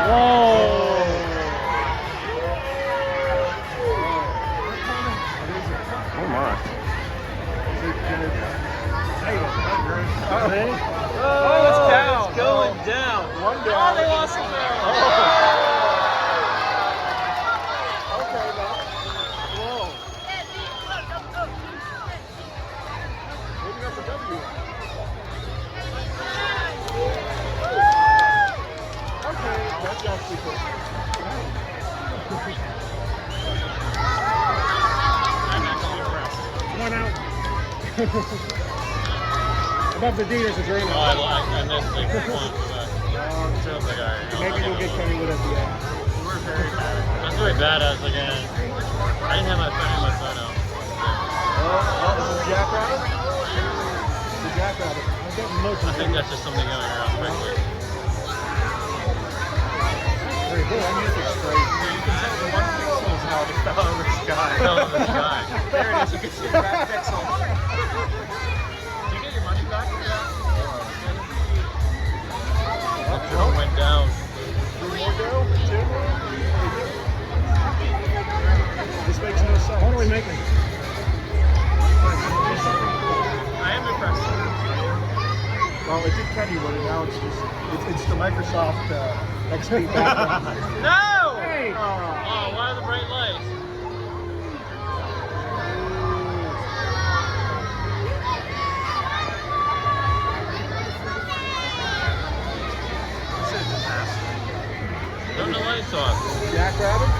Oh my. Oh, it's down. It's going down. One down. Oh, they lost the barrel. Okay, man. Whoa. Maybe that's a W. Okay, that's actually cool. I'm actually impressed. One out. Above the D, there's a drain. Oh, I missed like one. So I was like, all right. Maybe we'll get Kennywood at the end. We're very bad. That's very bad. I was like, I didn't have my phone out. Oh, this is Jackrabbit? The Jackrabbit. I'm getting motion. I think that's just something going around quickly. Very good. That music's great. You can tell the one pixel is how it fell over the sky. Fell over the sky. There it is. You can see the back pixel. Did you get your money back? The drone went down. Two more go? Two more? This makes no sense. What are we making? I am impressed. Well, it did Kennywood, and now it's just, it's the Microsoft XP background. No! Hey! Oh, why the bright lights? This is a disaster. Turn the lights off. Jackrabbit?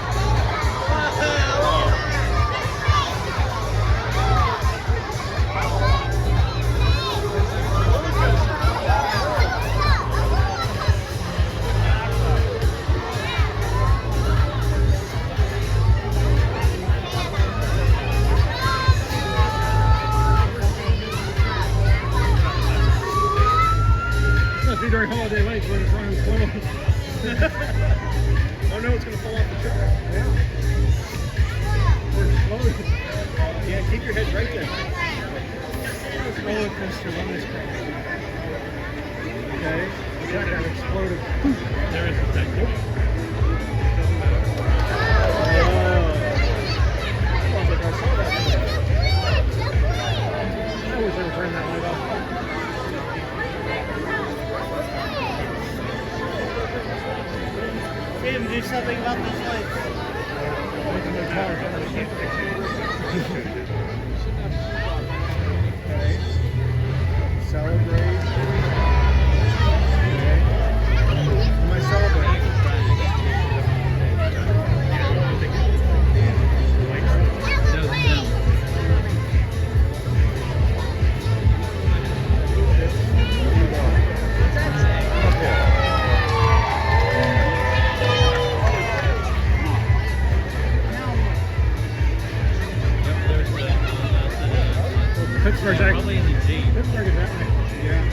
Must be during holiday lights when it's running slow. Oh no, it's going to fall off the truck. Yeah. We're slowly. Yeah, keep your head right there. This roller coaster run is crazy. Okay, that got exploded. There is a thing. Nope. I don't think I saw that. I wish I would turn that light off. Tim, do something about this light. Okay. Celebrate. Okay. Am I celebrating? Pittsburgh's actually Probably in the G. Pittsburgh is that way. Yeah.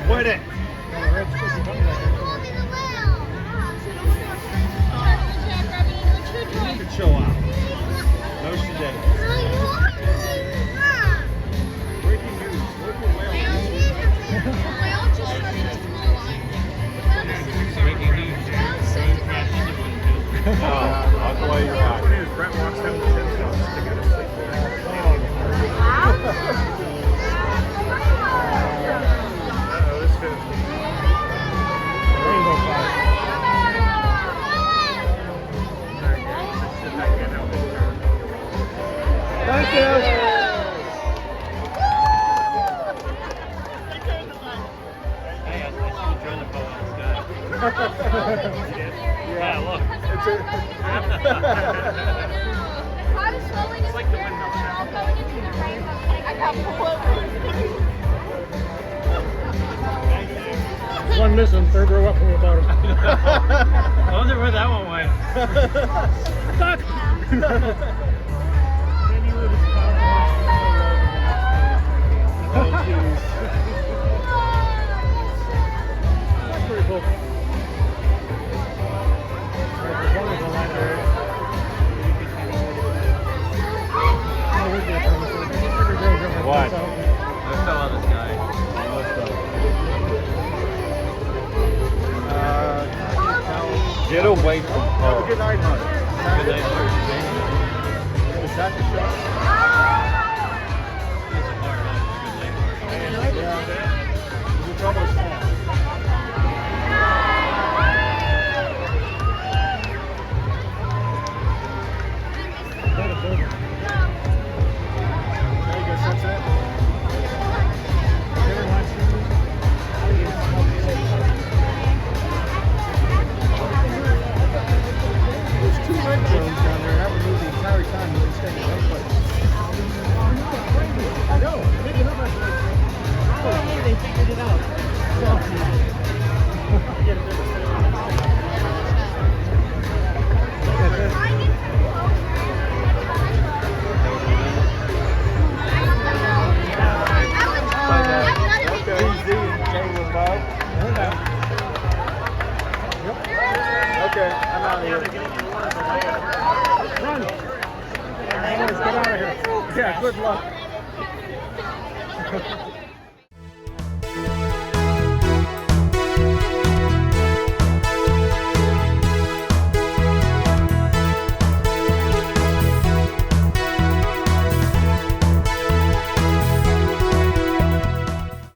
Quit it. You can chill out. No, she didn't. Breaking news. Local I'll go away your eye. Brett walks down the fence house to get a sleep this fence. Rainbow fire. Thank you. Yeah, look. It's like the windmill. one missing, third row up from the bottom. I wonder where that one went. That's pretty cool. What? I fell on this guy. Get away from Have a her. good night, honey. Good night, Mark. Is that the show? It's a hard night. Good night, Mark. Yeah. The trouble is small. There you go, sunset. There's two red zones down there, and I would move the entire time you would stay in one place. I know, maybe not much like oh, hey, they figured it out. Okay, I'm out of here. Run! Get out of here. Yeah, good luck.